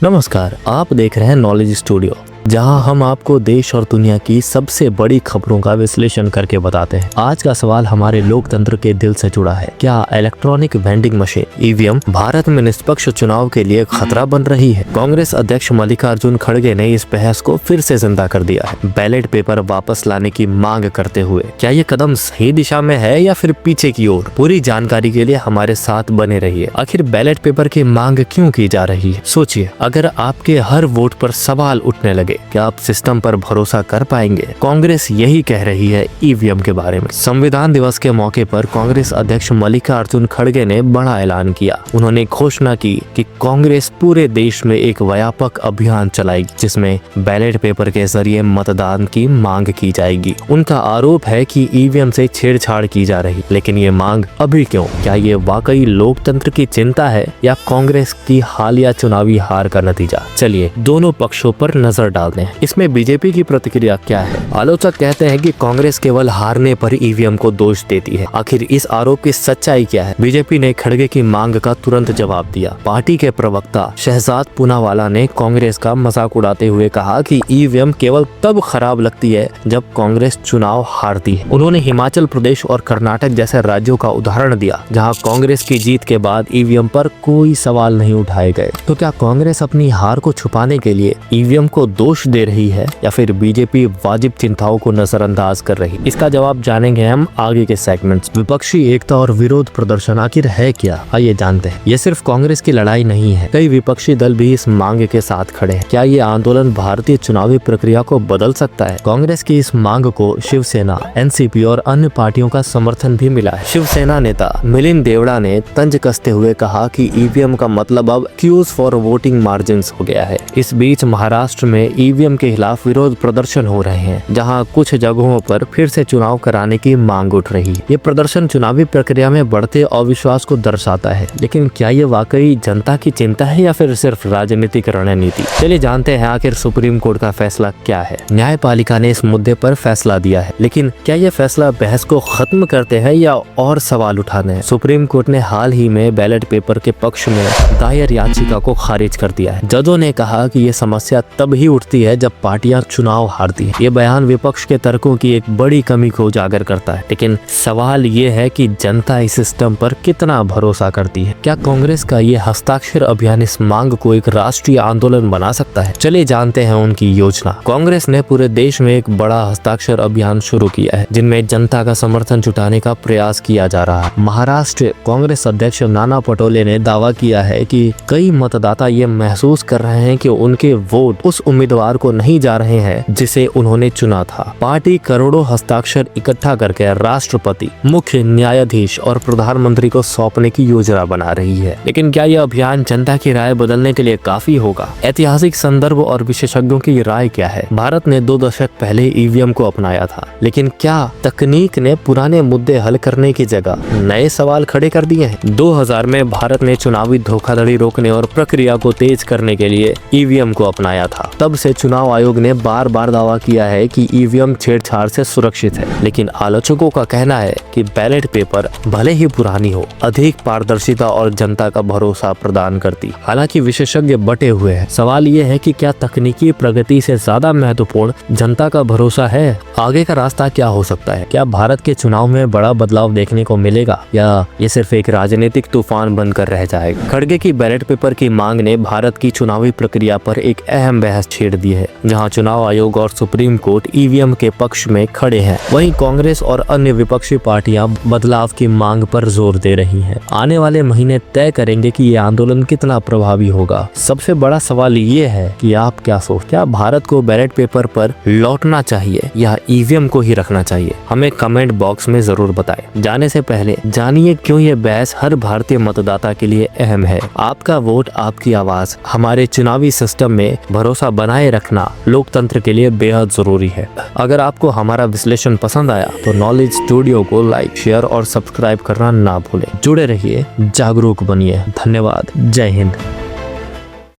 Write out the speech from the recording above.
नमस्कार, आप देख रहे हैं नॉलेज स्टूडियो, जहां हम आपको देश और दुनिया की सबसे बड़ी खबरों का विश्लेषण करके बताते हैं। आज का सवाल हमारे लोकतंत्र के दिल से जुड़ा है। क्या electronic vending machine EVM Bharat में निष्पक्ष चुनाव के लिए खतरा बन रही है? कांग्रेस अध्यक्ष मल्लिकार्जुन खड़गे ने इस बहस को फिर से जिंदा कर दिया है, बैलेट पेपर वापस लाने की मांग करते हुए। क्या ये कदम सही दिशा में है या फिर पीछे की ओर? पूरी जानकारी के लिए हमारे साथ बने रहिए। आखिर बैलेट पेपर की मांग क्यों की जा रही है? सोचिए, अगर आपके हर वोट पर सवाल उठने लगे, क्या आप सिस्टम पर भरोसा कर पाएंगे? कांग्रेस यही कह रही है ईवीएम के बारे में। संविधान दिवस के मौके पर कांग्रेस अध्यक्ष मल्लिकार्जुन खड़गे ने बड़ा ऐलान किया। उन्होंने घोषणा की कि कांग्रेस पूरे देश में एक व्यापक अभियान चलाएगी, जिसमें बैलेट पेपर के जरिए मतदान की मांग की जाएगी। उनका आरोप है कि ईवीएम से छेड़छाड़ की जा रही, लेकिन ये मांग अभी क्यों? क्या ये वाकई लोकतंत्र की चिंता है या कांग्रेस की हालिया चुनावी हार का नतीजा? चलिए दोनों पक्षों पर नजर डालते हैं। इसमें बीजेपी की प्रतिक्रिया क्या है? आलोचक कहते हैं कि कांग्रेस केवल हारने पर ईवीएम को दोष देती है। आखिर इस आरोप की सच्चाई क्या है? बीजेपी ने खड़गे की मांग का तुरंत जवाब दिया। पार्टी के प्रवक्ता शहजाद पूनावाला ने कांग्रेस का मजाक उड़ाते हुए कहा कि ईवीएम केवल तब खराब लगती है जब कांग्रेस चुनाव हारती है। उन्होंने हिमाचल प्रदेश और कर्नाटक जैसे राज्यों का उदाहरण दिया, जहां कांग्रेस की जीत के बाद ईवीएम पर कोई सवाल नहीं उठाए गए। तो क्या कांग्रेस अपनी हार को छुपाने के लिए ईवीएम को दोष दे रही है या फिर बीजेपी वाजिब चिंताओं को नजरअंदाज कर रही? इसका जवाब जानेंगे हम आगे के सेगमेंट्स। विपक्षी एकता और विरोध प्रदर्शन आखिर है क्या? आइए जानते हैं। ये सिर्फ कांग्रेस की लड़ाई नहीं है, कई विपक्षी दल भी इस मांग के साथ खड़े हैं। क्या ये आंदोलन भारतीय चुनावी प्रक्रिया को बदल सकता है? कांग्रेस की इस मांग को शिवसेना, एनसीपी और अन्य पार्टियों का समर्थन भी मिला है। शिवसेना नेता मिलिंद देवड़ा ने तंज कसते हुए कहा कि ईवीएम का मतलब अब क्यूज फॉर वोटिंग मार्जिन हो गया है। इस बीच महाराष्ट्र में ईवीएम के खिलाफ विरोध प्रदर्शन हो रहे हैं, जहां कुछ जगहों पर फिर से चुनाव कराने की मांग उठ रही है। ये प्रदर्शन चुनावी प्रक्रिया में बढ़ते अविश्वास को दर्शाता है, लेकिन क्या ये वाकई जनता की चिंता है या फिर सिर्फ राजनीतिक रणनीति? चलिए जानते हैं आखिर सुप्रीम कोर्ट का फैसला क्या है। न्यायपालिका ने इस मुद्दे पर फैसला दिया है, लेकिन क्या ये फैसला बहस को खत्म करते हैं या और सवाल उठाने हैं? सुप्रीम कोर्ट ने हाल ही में बैलेट पेपर के पक्ष में दायर याचिका को खारिज कर दिया है। जजों ने कहा कि ये समस्या तब ही उठती है जब पार्टियां चुनाव हारती है। ये बयान विपक्ष के तर्कों की एक बड़ी कमी को उजागर करता है, लेकिन सवाल ये है कि जनता इस सिस्टम पर कितना भरोसा करती है। क्या कांग्रेस का ये हस्ताक्षर अभियान इस मांग को एक राष्ट्रीय आंदोलन बना सकता है? चलिए जानते हैं उनकी योजना। कांग्रेस ने पूरे देश में एक बड़ा हस्ताक्षर अभियान शुरू किया है, जिनमें जनता का समर्थन जुटाने का प्रयास किया जा रहा है। महाराष्ट्र कांग्रेस अध्यक्ष नाना पटोले ने दावा किया है कि कई मतदाता ये महसूस कर रहे हैं कि उनके वोट उस उम्मीदवार को नहीं जा रहे हैं जिसे उन्होंने चुना था। पार्टी करोड़ों हस्ताक्षर इकट्ठा करके राष्ट्रपति, मुख्य न्यायाधीश और प्रधानमंत्री को सौंपने की योजना बना रही है। लेकिन क्या यह अभियान जनता की राय बदलने के लिए काफी होगा? ऐतिहासिक संदर्भ और विशेषज्ञों की राय क्या है? भारत ने 2 दशक पहले ईवीएम को अपनाया था, लेकिन क्या तकनीक ने पुराने मुद्दे हल करने की जगह नए सवाल खड़े कर दिए हैं? 2000 में भारत ने चुनावी धोखाधड़ी रोकने और प्रक्रिया को तेज करने के लिए ईवीएम को अपनाया था। तब से चुनाव आयोग ने बार बार दावा किया है कि ईवीएम छेड़छाड़ से सुरक्षित है, लेकिन आलोचकों का कहना है कि बैलेट पेपर भले ही पुरानी हो, अधिक पारदर्शिता और जनता का भरोसा प्रदान करती। हालांकि विशेषज्ञ बटे हुए हैं। सवाल ये है कि क्या तकनीकी प्रगति से ज्यादा महत्वपूर्ण जनता का भरोसा है? आगे का रास्ता क्या हो सकता है? क्या भारत के चुनाव में बड़ा बदलाव देखने को मिलेगा या ये सिर्फ एक राजनीतिक तूफान बनकर रह जाएगा? खड़गे की बैलेट पेपर की मांग ने भारत की चुनावी प्रक्रिया पर एक अहम बहस छेड़ दी है, जहां चुनाव आयोग और सुप्रीम कोर्ट ईवीएम के पक्ष में खड़े हैं। वहीं कांग्रेस और अन्य विपक्षी पार्टियां बदलाव की मांग पर जोर दे रही हैं। आने वाले महीने तय करेंगे कि ये आंदोलन कितना प्रभावी होगा। सबसे बड़ा सवाल ये है कि आप क्या सोचते हैं? क्या भारत को बैलेट पेपर पर लौटना चाहिए या ईवीएम को ही रखना चाहिए? हमें कमेंट बॉक्स में जरूर बताएं। जाने से पहले जानिए क्यों ये बहस हर भारतीय मतदाता के लिए अहम है। आपका वोट, आपकी आवाज, हमारे चुनावी सिस्टम में भरोसा बनाए रखना लोकतंत्र के लिए बेहद जरूरी है। अगर आपको हमारा विश्लेषण पसंद आया तो नॉलेज स्टूडियो को लाइक, शेयर और सब्सक्राइब करना ना भूलें। जुड़े रहिए, जागरूक बनिए। धन्यवाद। जय हिंद।